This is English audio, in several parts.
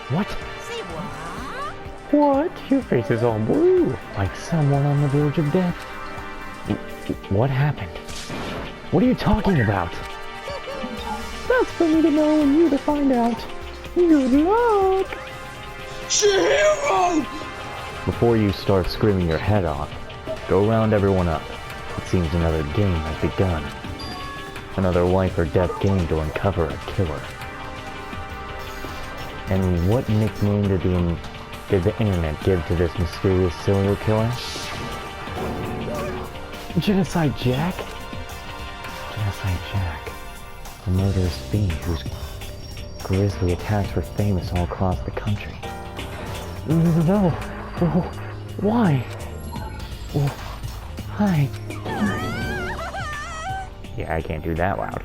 What? Say what? What? Your face is all blue, like someone on the verge of death. What happened? What are you talking about? That's for me to know and you to find out. Good luck! Chihiro! Before you start screaming your head off, go round everyone up. It seems another game has begun. Another life or death game to uncover a killer. And what nickname did the internet give to this mysterious serial killer? Genocide Jack? Genocide Jack. A murderous fiend whose grisly attacks were famous all across the country. No! Why? Hi. Yeah, I can't do that loud.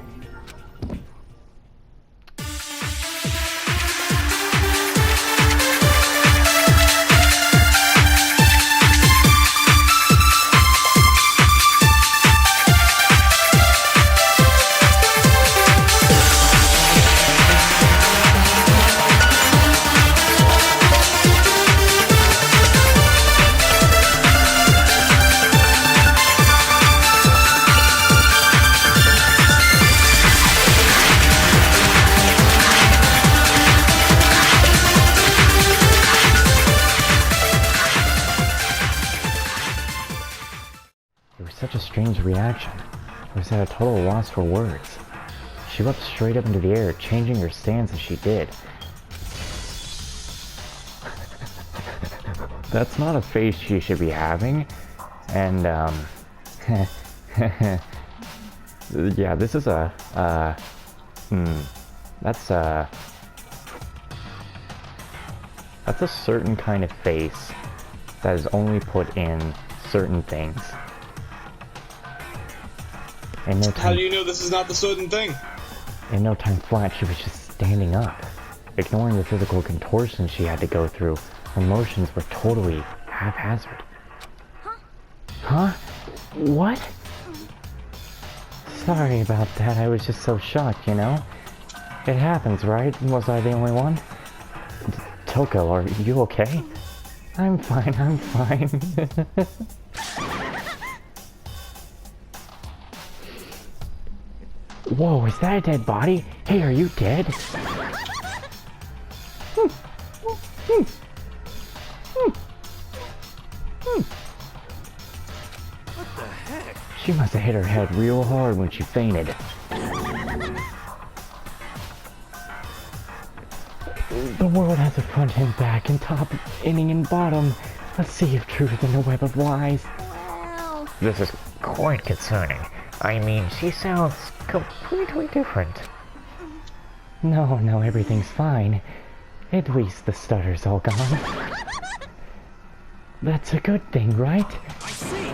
Such a strange reaction. I was at a total loss for words. She leapt straight up into the air, changing her stance as she did. That's not a face she should be having. And, yeah, this is that's a certain kind of face that is only put in certain things. No time, how do you know this is not the certain thing? In no time flat, she was just standing up. Ignoring the physical contortions she had to go through, her motions were totally haphazard. Huh? What? Sorry about that, I was just so shocked, you know? It happens, right? Was I the only one? Toko, are you okay? I'm fine, I'm fine. Whoa, is that a dead body? Hey, are you dead? What the heck? She must have hit her head real hard when she fainted. The world has a front and back and top, inning and bottom. A sea of truth and a web of lies. Well... This is quite concerning. I mean, she sounds completely different. No, everything's fine. At least the stutter's all gone. That's a good thing, right? I see.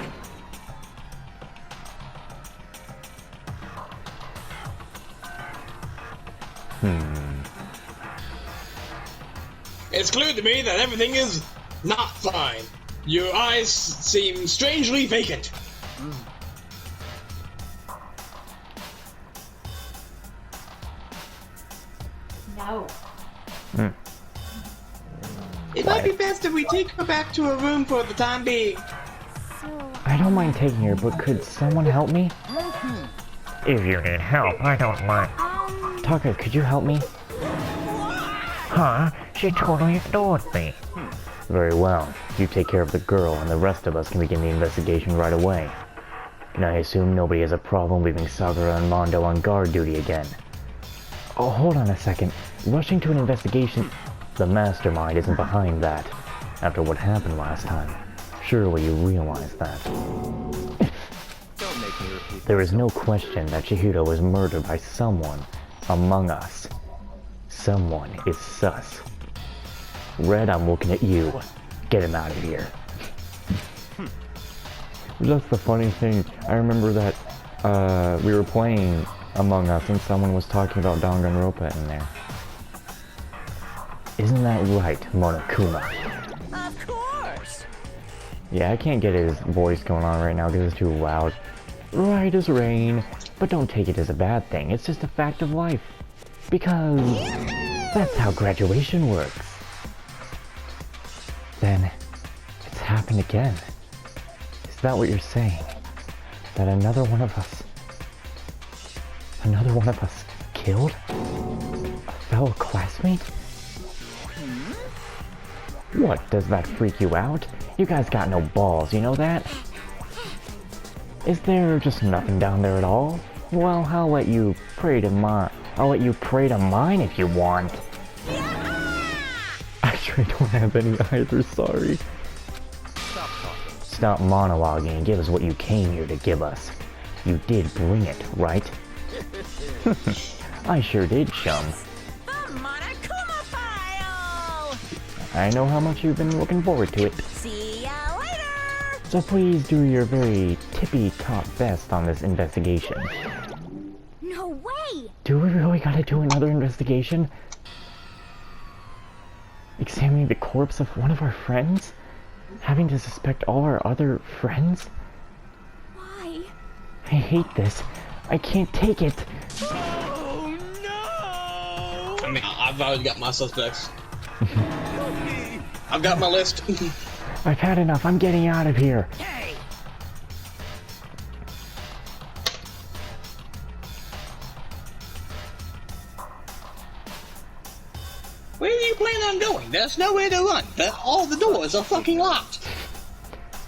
It's clear to me that everything is not fine. Your eyes seem strangely vacant. No. It might be best if we take her back to her room for the time being. So... I don't mind taking her, but could someone help me? If you need help, I don't mind. Taka, could you help me? Huh? She totally ignored me. Very well. You take care of the girl, and the rest of us can begin the investigation right away. And I assume nobody has a problem leaving Sakura and Mondo on guard duty again. Oh, hold on a second. Rushing to an investigation... The mastermind isn't behind that. After what happened last time. Surely you realize that. Don't make me repeat. There is no question that Chihiro was murdered by someone among us. Someone is sus. Red, I'm looking at you. Get him out of here. That's the funny thing. I remember that we were playing Among Us and someone was talking about Danganronpa in there. Isn't that right, Monokuma? Of course! Yeah, I can't get his voice going on right now because it's too loud. Right as rain, but don't take it as a bad thing. It's just a fact of life. Because that's how graduation works. Then, it's happened again. Is that what you're saying? That another one of us killed? A fellow classmate? What, does that freak you out? You guys got no balls, you know that? Is there just nothing down there at all? Well, I'll let you pray to mine if you want. Actually, I don't have any either, sorry. Stop talking. Stop monologuing and give us what you came here to give us. You did bring it, right? I sure did, chum. The Monokuma file! I know how much you've been looking forward to it. See ya later! So please do your very tippy-top best on this investigation. No way! Do we really gotta do another investigation? Examining the corpse of one of our friends? Having to suspect all our other friends? Why? I hate this. I can't take it. Oh no! I mean, I've already got my suspects. I've got my list. I've had enough. I'm getting out of here. Hey! Where do you plan on going? There's nowhere to run. All the doors are fucking locked.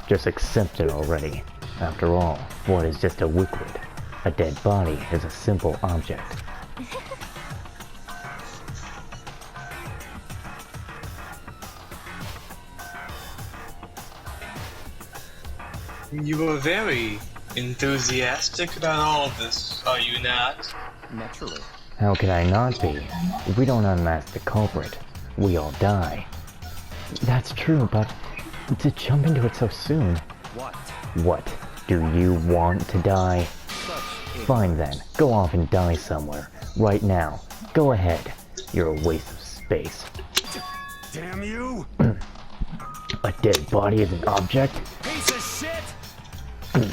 Just accept it already. After all, what is just a liquid? A dead body is a simple object. You are very enthusiastic about all of this, are you not? Naturally. How could I not be? If we don't unmask the culprit, we all die. That's true, but to jump into it so soon. What? What? Do you want to die? Such a... Fine then, go off and die somewhere. Right now. Go ahead. You're a waste of space. Damn you! A dead body is an object? Piece of shit!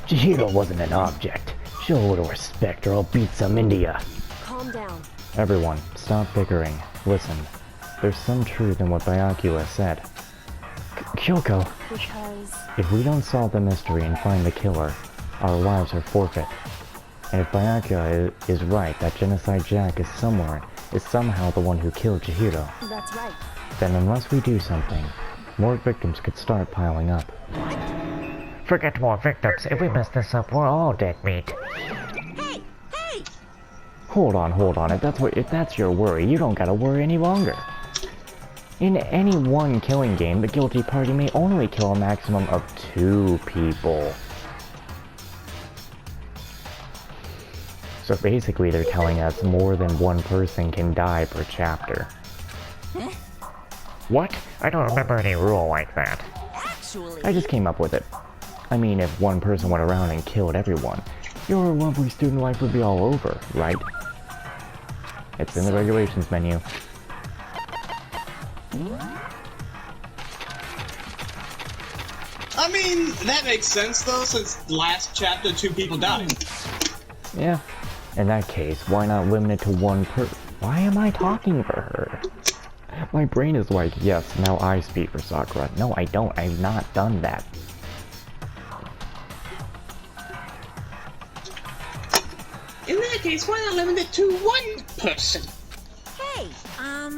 Chihiro wasn't an object. Show a little respect or I'll beat some into ya. Calm down. Everyone, stop bickering. Listen, there's some truth in what Byakuya has said. Kyoko, Because... if we don't solve the mystery and find the killer, our lives are forfeit. And if Byakuya is right that Genocide Jack is somehow the one who killed Chihiro, That's right. then unless we do something, more victims could start piling up. Forget more victims. If we mess this up, we're all dead meat. Hey! Hey! Hold on. If that's your worry, you don't gotta worry any longer. In any one killing game, the guilty party may only kill a maximum of 2 people. So basically they're telling us more than one person can die per chapter. What? I don't remember any rule like that. Actually... I just came up with it. I mean, if one person went around and killed everyone, your lovely student life would be all over, right? It's in the regulations menu. I mean, that makes sense though, since last chapter 2 people died. Yeah. In that case, why not limit it to one per- Why am I talking for her? My brain is like, yes, now I speak for Sakura. No, I don't. I've not done that. In that case, why not limit it to 1 person? Hey,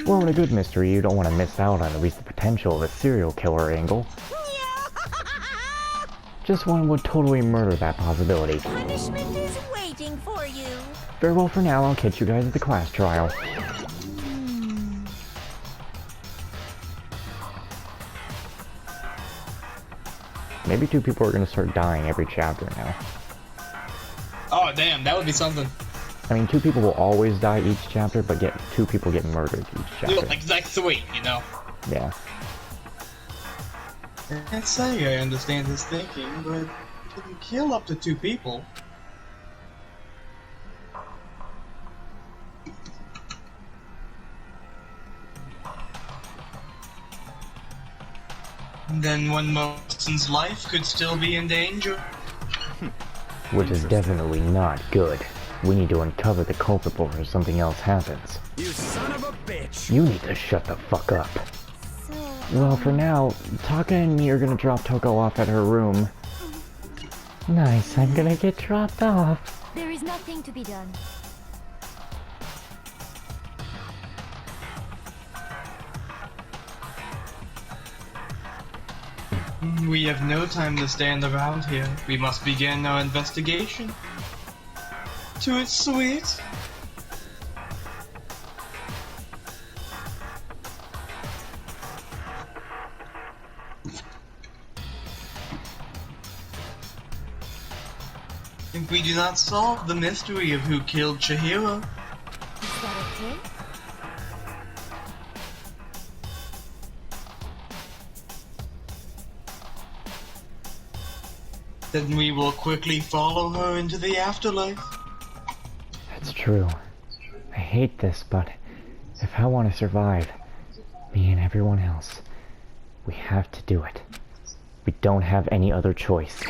Well, in a good mystery, you don't want to miss out on at least the potential of a serial killer angle. Just one would totally murder that possibility. Punishment is waiting for you. Farewell for now, I'll catch you guys at the class trial. Maybe 2 people are gonna start dying every chapter now. Oh damn, that would be something. I mean, 2 people will always die each chapter, but 2 people get murdered each You know, chapter. like 3, you know? Yeah. Can't say I understand his thinking, but you can kill up to 2 people. Then one person's life could still be in danger. Which is definitely not good. We need to uncover the culprit before something else happens. You son of a bitch! You need to shut the fuck up. So, Well, for now, Taka and me are gonna drop Toko off at her room. Nice, I'm gonna get dropped off. There is nothing to be done. We have no time to stand around here. We must begin our investigation. To its sweet. If we do not solve the mystery of who killed Chihiro, Is that okay? then we will quickly follow her into the afterlife. That's true. I hate this, but if I want to survive, me and everyone else, we have to do it. We don't have any other choice.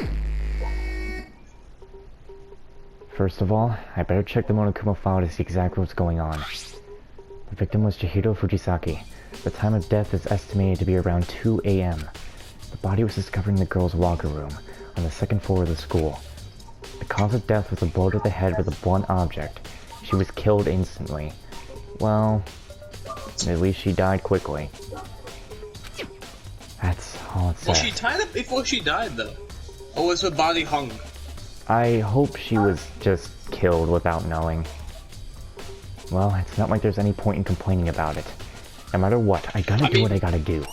First of all, I better check the Monokuma file to see exactly what's going on. The victim was Chihiro Fujisaki. The time of death is estimated to be around 2 a.m. The body was discovered in the girls' locker room on the second floor of the school. The cause of death was a blow to the head with a blunt object. She was killed instantly. Well, at least she died quickly. That's all it Was she says. tied up before she died, though? Or was her body hung? I hope she was just killed without knowing. Well, it's not like there's any point in complaining about it. No matter what, I gotta do what I gotta do.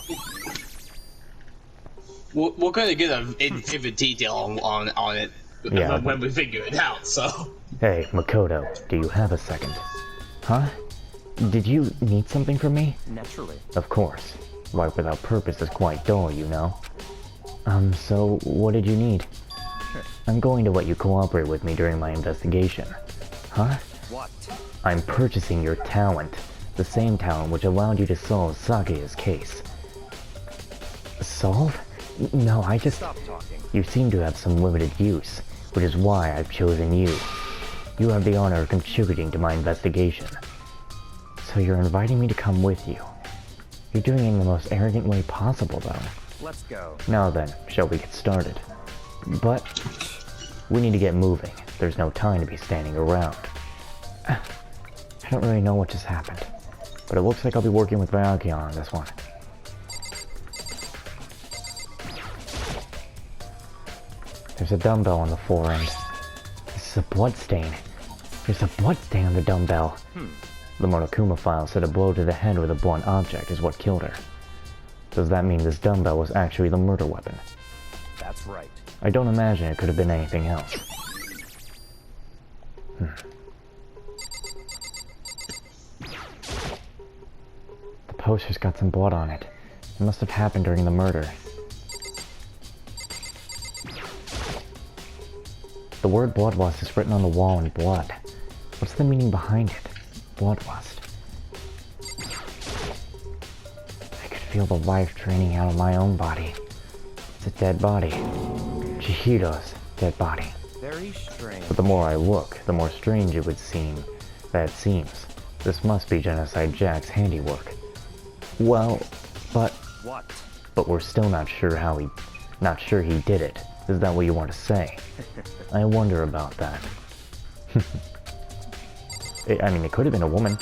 We're gonna get a vivid detail on it Yeah. when we figure it out, so... Hey, Makoto, do you have a second? Huh? Did you need something from me? Naturally. Of course. Life without purpose is quite dull, you know. So what did you need? I'm going to let you cooperate with me during my investigation. Huh? What? I'm purchasing your talent. The same talent which allowed you to solve Sage's case. Solve? No, I just... Stop talking. You seem to have some limited use, which is why I've chosen you. You have the honor of contributing to my investigation. So you're inviting me to come with you. You're doing it in the most arrogant way possible, though. Let's go. Now then, shall we get started? But we need to get moving. There's no time to be standing around. I don't really know what just happened, but it looks like I'll be working with Ryuki on this one. There's a dumbbell on the fore end. This is a blood stain. There's a blood stain on the dumbbell. The Monokuma file said a blow to the head with a blunt object is what killed her. Does that mean this dumbbell was actually the murder weapon? That's right. I don't imagine it could have been anything else. The poster's got some blood on it. It must have happened during the murder. The word bloodlust is written on the wall in blood. What's the meaning behind it? Bloodlust. I could feel the life draining out of my own body. It's a dead body. Chihiro's dead body. Very strange. But the more I look, the more strange it would seem that it seems. This must be Genocide Jack's handiwork. Well, but What? we're still not sure he did it. Is that what you want to say? I wonder about that. I mean, it could have been a woman.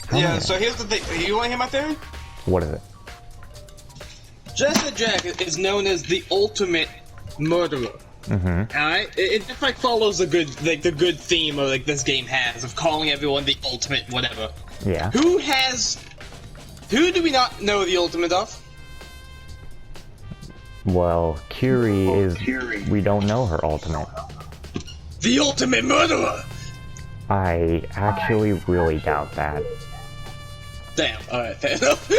How Yeah, many- so here's the thing. You wanna hear my theory? What is it? Genocide Jack is known as the ultimate murderer. Alright? It just like follows the good theme of like this game has of calling everyone the ultimate whatever. Yeah. Who do we not know the ultimate of? Well, Curie is... We don't know her ultimate. The ultimate murderer! I actually really doubt that. Damn, alright, fair enough.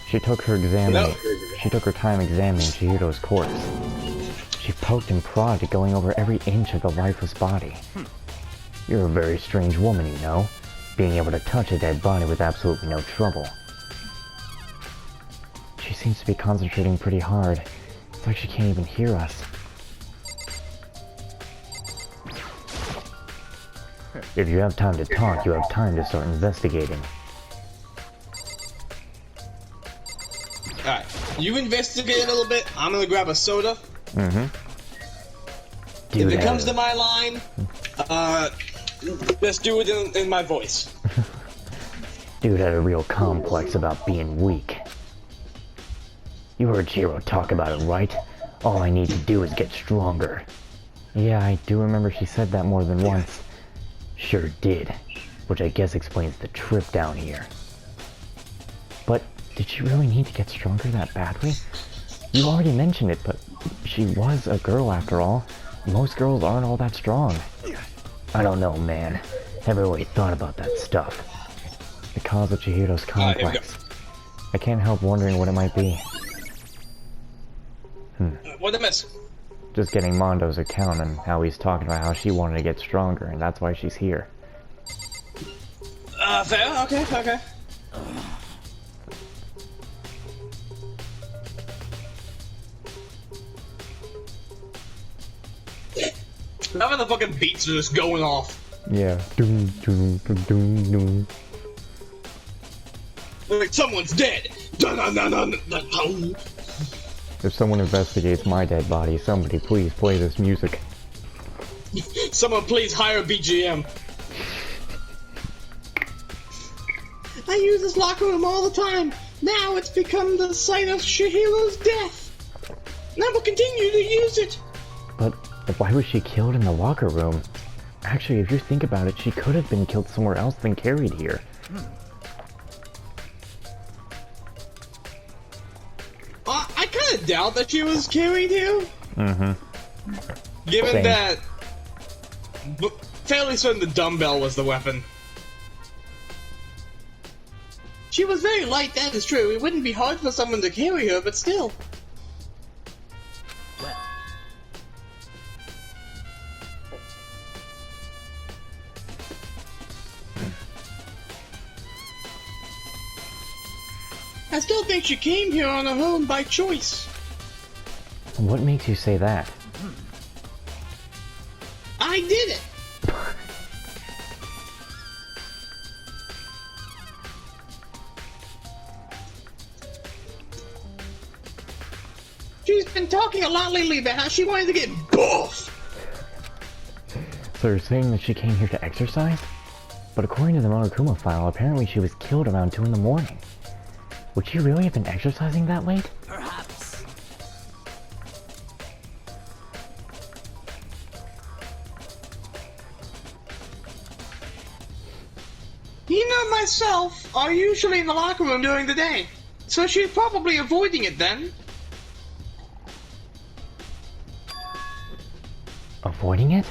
She took her time examining Chihiro's corpse. She poked and prodded, going over every inch of the lifeless body. You're a very strange woman, you know, being able to touch a dead body with absolutely no trouble. She seems to be concentrating pretty hard. It's like she can't even hear us. If you have time to talk, you have time to start investigating. You investigate a little bit. I'm gonna grab a soda. Mm-hmm. If it comes to my line, let's do it in my voice. Dude had a real complex about being weak. You heard Chiro talk about it, right? All I need to do is get stronger. Yeah, I do remember she said that more than once. Sure did. Which I guess explains the trip down here. But did she really need to get stronger that badly? You already mentioned it, but she was a girl after all. Most girls aren't all that strong. I don't know, man. Never really thought about that stuff. The cause of Chihiro's complex. I can't help wondering what it might be. What a mess. Just getting Mondo's account and how he's talking about how she wanted to get stronger, and that's why she's here. Fair. Okay. Now the fucking beats are just going off. Yeah. Doom, doom, doom, doom, doom. Like someone's dead. Dun, dun, dun, dun, dun, dun. If someone investigates my dead body, somebody please play this music. Someone please hire BGM. I use this locker room all the time. Now it's become the site of Chihiro's death. And I will continue to use it. But why was she killed in the locker room? Actually, if you think about it, she could have been killed somewhere else than carried here. I kind of doubt that she was carried here. Mm-hmm. Given Same. that... fairly certain the dumbbell was the weapon. She was very light, that is true. It wouldn't be hard for someone to carry her, but still. I still think she came here on her own by choice. What makes you say that? I did it! She's been talking a lot lately about how she wanted to get buff! So you're saying that she came here to exercise? But according to the Monokuma file, apparently she was killed around 2 in the morning. Would she really have been exercising that late? Perhaps. You know, myself are usually in the locker room during the day, so she's probably avoiding it then. Avoiding it?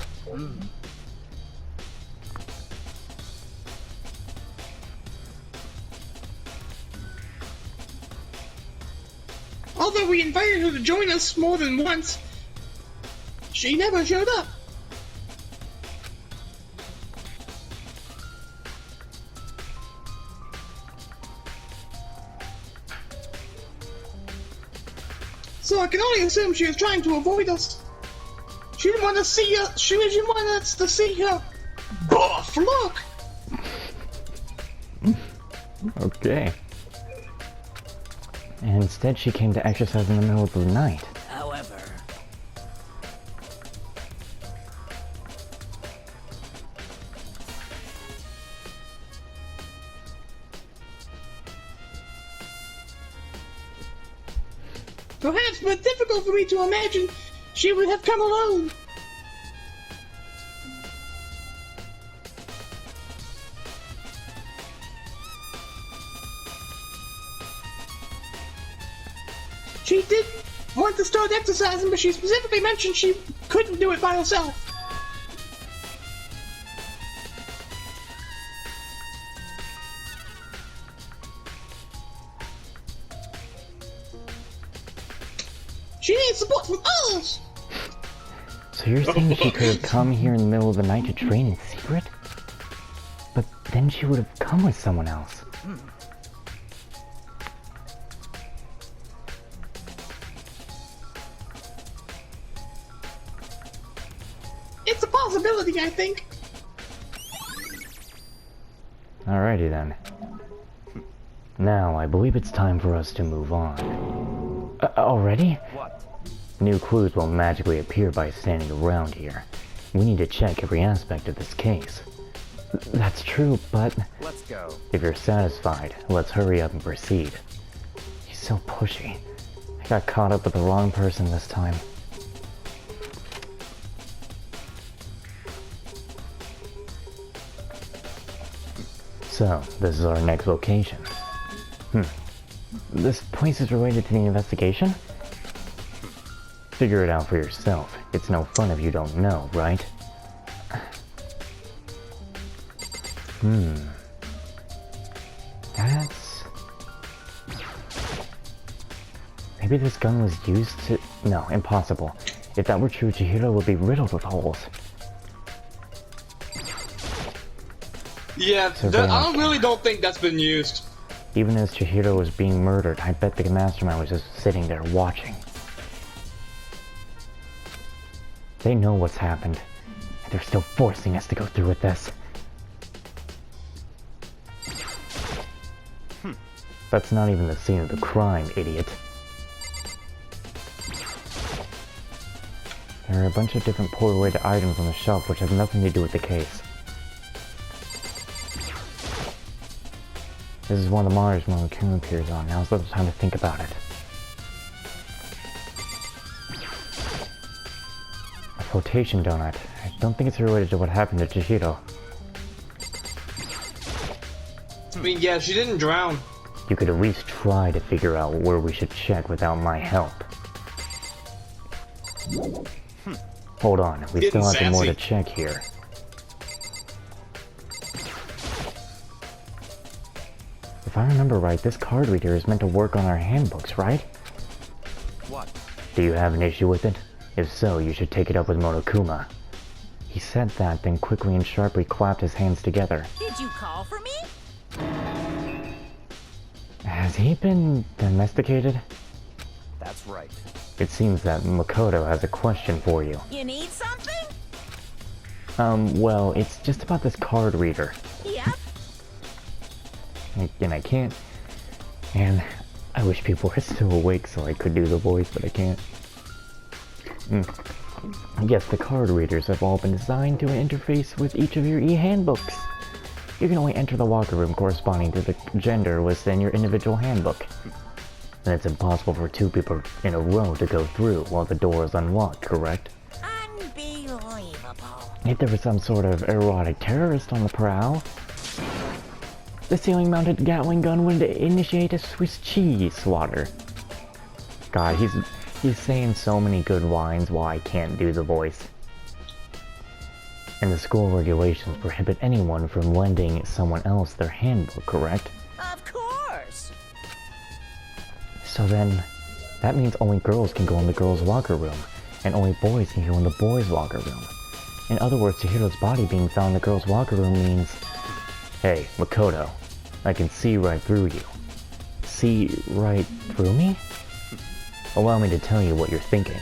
Although we invited her to join us more than once, she never showed up. So I can only assume she was trying to avoid us. She didn't want to see us. She didn't want us to see her buff look. Okay. And instead she came to exercise in the middle of the night. However, Perhaps, but difficult for me to imagine she would have come alone. She did want to start exercising, but she specifically mentioned she couldn't do it by herself. She needs support from others! So you're saying she could have come here in the middle of the night to train in secret? But then she would have come with someone else. It's a possibility, I think. Alrighty then. Now, I believe it's time for us to move on. Already? What? New clues will magically appear by standing around here. We need to check every aspect of this case. That's true, but Let's go. if you're satisfied, let's hurry up and proceed. He's so pushy. I got caught up with the wrong person this time. So, this is our next location. This place is related to the investigation? Figure it out for yourself. It's no fun if you don't know, right? That's... Maybe this gun was used to... No, impossible. If that were true, Chihiro would be riddled with holes. Yeah, I really don't think that's been used. Even as Chihiro was being murdered, I bet the mastermind was just sitting there watching. They know what's happened, and they're still forcing us to go through with this. That's not even the scene of the crime, idiot. There are a bunch of different poor-weighted items on the shelf which have nothing to do with the case. This is one of the monitors Monokuma appears on. Now's the time to think about it. A flotation donut. I don't think it's related to what happened to Chihiro. I mean, yeah, she didn't drown. You could at least try to figure out where we should check without my help. Hold on, we still have some more to check here. If I remember right, this card reader is meant to work on our handbooks, right? What? Do you have an issue with it? If so, you should take it up with Monokuma. He said that, then quickly and sharply clapped his hands together. Did you call for me? Has he been domesticated? That's right. It seems that Makoto has a question for you. You need something? Well, it's just about this card reader. Yep. And I can't... And I wish people were still awake so I could do the voice, but I can't. Yes, the card readers have all been designed to interface with each of your e-handbooks. You can only enter the locker room corresponding to the gender listed in your individual handbook. And it's impossible for two people in a row to go through while the door is unlocked, correct? Unbelievable. If there was some sort of erotic terrorist on the prowl, the ceiling-mounted Gatling gun would initiate a Swiss cheese slaughter. God, he's saying so many good lines while I can't do the voice. And the school regulations prohibit anyone from lending someone else their handbook, correct? Of course. So then, that means only girls can go in the girls' locker room, and only boys can go in the boys' locker room. In other words, Chihiro's body being found in the girls' locker room means... Hey, Makoto, I can see right through you. See right through me? Allow me to tell you what you're thinking.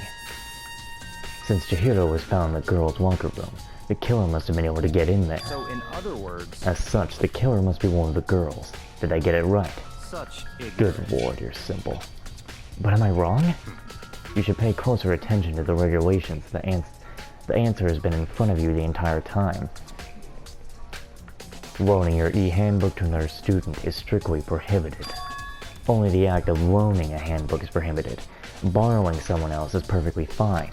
Since Chihiro was found in the girls' locker room, the killer must have been able to get in there. So, in other words, As such, the killer must be one of the girls. Did I get it right? such Good ignorance. lord, you're simple. But am I wrong? You should pay closer attention to the regulations. The answer has been in front of you the entire time. Loaning your e-handbook to another student is strictly prohibited. Only the act of loaning a handbook is prohibited. Borrowing someone else is perfectly fine.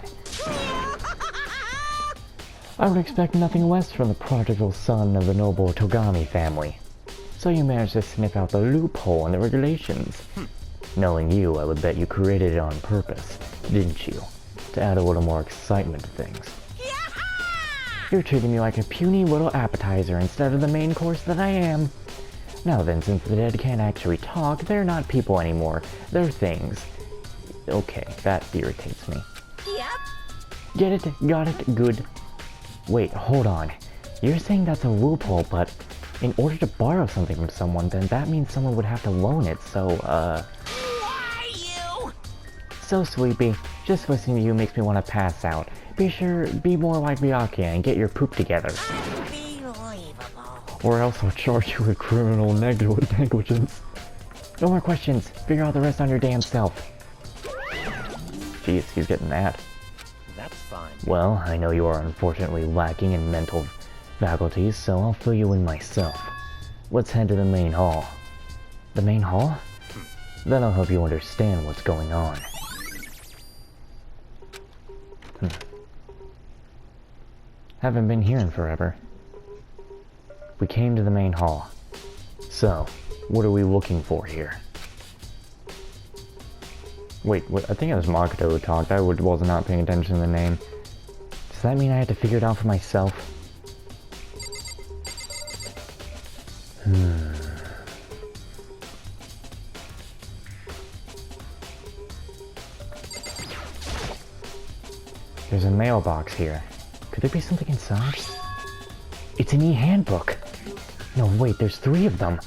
I would expect nothing less from the prodigal son of the noble Togami family. So you managed to sniff out the loophole in the regulations. Knowing you, I would bet you created it on purpose, didn't you? To add a little more excitement to things. You're treating me like a puny little appetizer instead of the main course that I am. Now then, since the dead can't actually talk, they're not people anymore. They're things. Okay, that irritates me. Yep. Get it? Got it? Good. Wait, hold on. You're saying that's a loophole, but in order to borrow something from someone, then that means someone would have to loan it, so, Why you? So sleepy. Just listening to you makes me want to pass out. Be more like Miyake and get your poop together. Unbelievable. Or else I'll charge you with criminal negligence. No more questions. Figure out the rest on your damn self. Jeez, he's getting mad. That's fine. Well, I know you are unfortunately lacking in mental faculties, so I'll fill you in myself. Let's head to the main hall. The main hall? That'll help you understand what's going on. Haven't been here in forever. We came to the main hall. So, what are we looking for here? Wait, what, I think it was Makoto who talked. I was not paying attention to the name. Does that mean I have to figure it out for myself? There's a mailbox here. Could there be something inside? It's an e-handbook! No, wait, there's 3 of them!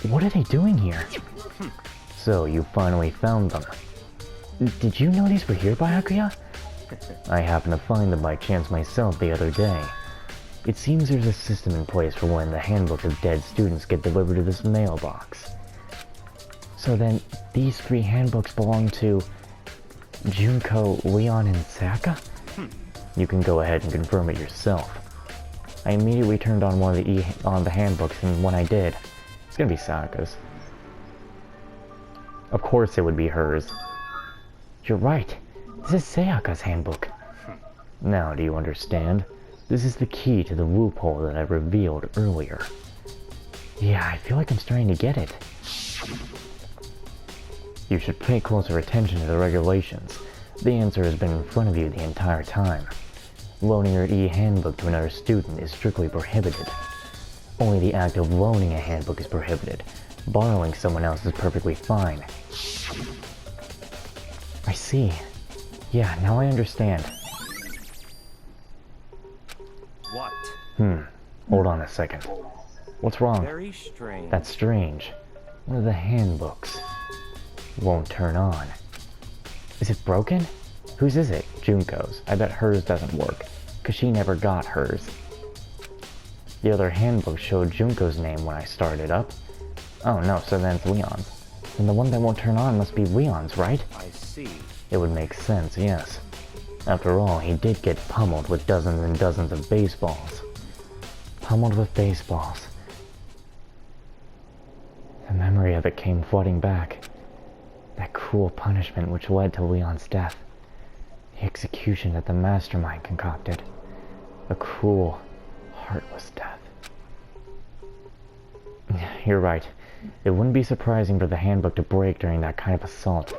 What are they doing here? So, you finally found them. Did you know these were here, Byakuya? I happened to find them by chance myself the other day. It seems there's a system in place for when the handbook of dead students get delivered to this mailbox. So then, these 3 handbooks belong to Junko, Leon, and Sayaka? You can go ahead and confirm it yourself. I immediately turned on one of the handbooks, and when I did, it's gonna be Sayaka's. Of course it would be hers. You're right. This is Sayaka's handbook. Now, do you understand? This is the key to the loophole that I revealed earlier. Yeah, I feel like I'm starting to get it. You should pay closer attention to the regulations. The answer has been in front of you the entire time. Loaning your e-handbook to another student is strictly prohibited. Only the act of loaning a handbook is prohibited. Borrowing someone else is perfectly fine. I see. Yeah, now I understand. What? Hold on a second. What's wrong? Very strange. That's strange. One of the handbooks won't turn on. Is it broken? Whose is it? Junko's. I bet hers doesn't work, because she never got hers. The other handbook showed Junko's name when I started up. Oh no, so then it's Leon's. And the one that won't turn on must be Leon's, right? I see. It would make sense, yes. After all, he did get pummeled with dozens and dozens of baseballs. Pummeled with baseballs. The memory of it came flooding back. That cruel punishment which led to Leon's death. The execution that the mastermind concocted. A cruel, heartless death. You're right. It wouldn't be surprising for the handbook to break during that kind of assault.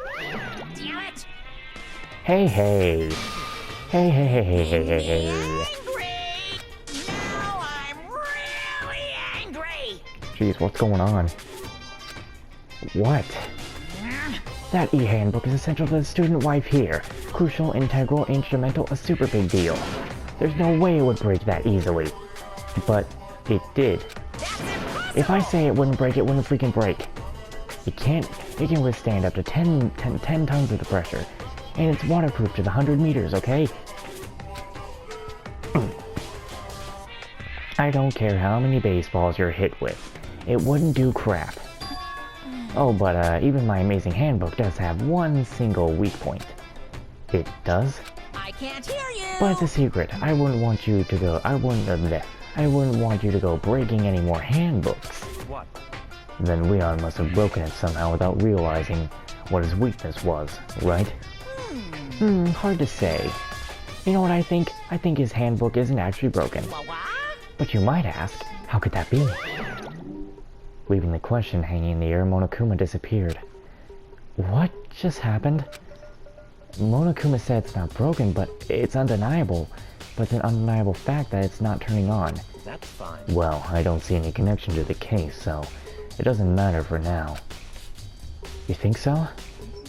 Damn it! Hey, hey! Hey, hey, hey, hey, hey, hey, hey! Angry! Now I'm really angry! Jeez, what's going on? What? That e-handbook is essential to the student life here. Crucial, integral, instrumental, a super big deal. There's no way it would break that easily. But it did. That's impossible! If I say it wouldn't break, it wouldn't freaking break. It can withstand up to 10 tons of the pressure. And it's waterproof to the 100 meters, okay? I don't care how many baseballs you're hit with. It wouldn't do crap. Oh, but even my amazing handbook does have one single weak point. It does? I can't hear you! But it's a secret. I wouldn't want you to go. I wouldn't want you to go breaking any more handbooks. What? Then Leon must have broken it somehow without realizing what his weakness was, right? Hard to say. You know what I think? I think his handbook isn't actually broken. What? But you might ask, how could that be? Leaving the question hanging in the air, Monokuma disappeared. What just happened? Monokuma said it's not broken, but it's undeniable. But it's an undeniable fact that it's not turning on. That's fine. Well, I don't see any connection to the case, so it doesn't matter for now. You think so?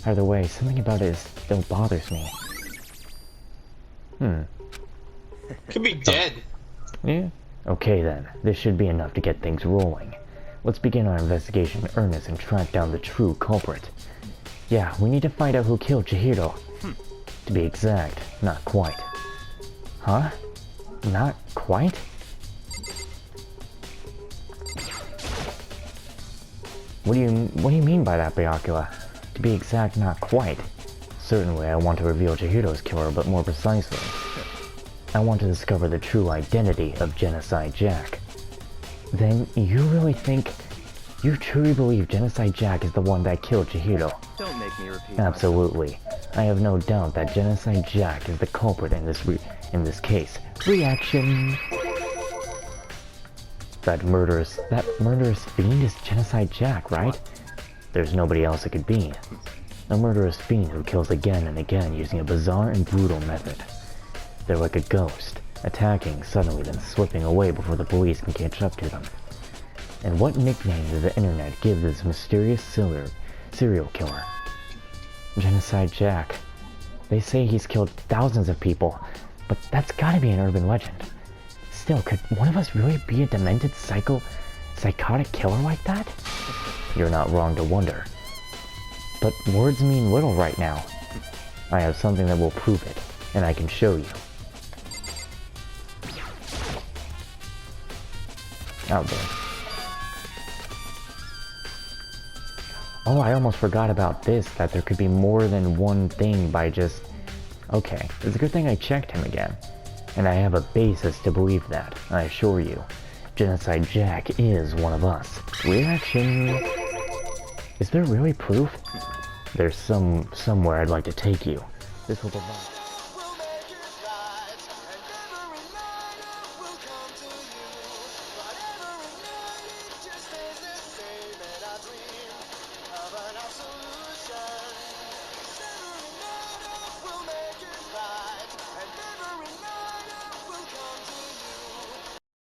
Either way, something about it still bothers me. Could be dead. Yeah? Okay then, this should be enough to get things rolling. Let's begin our investigation in earnest and track down the true culprit. Yeah, we need to find out who killed Chihiro. To be exact, not quite. Huh? Not quite? What do you mean by that, Byakuya? To be exact, not quite. Certainly, I want to reveal Chihiro's killer, but more precisely, I want to discover the true identity of Genocide Jack. Then, you really think... You truly believe Genocide Jack is the one that killed Chihiro? Don't make me repeat. Absolutely. I have no doubt that Genocide Jack is the culprit in this case. Reaction! That murderous fiend is Genocide Jack, right? There's nobody else it could be. A murderous fiend who kills again and again using a bizarre and brutal method. They're like a ghost, attacking suddenly then slipping away before the police can catch up to them. And what nickname does the internet give this mysterious serial killer? Genocide Jack. They say he's killed thousands of people, but that's gotta be an urban legend. Still, could one of us really be a demented psychotic killer like that? You're not wrong to wonder. But words mean little right now. I have something that will prove it, and I can show you. Out there. Oh, I almost forgot about this, that there could be more than one thing by just... Okay, it's a good thing I checked him again. And I have a basis to believe that, I assure you. Genocide Jack is one of us. Reaction! Is there really proof? There's somewhere I'd like to take you. This will provide...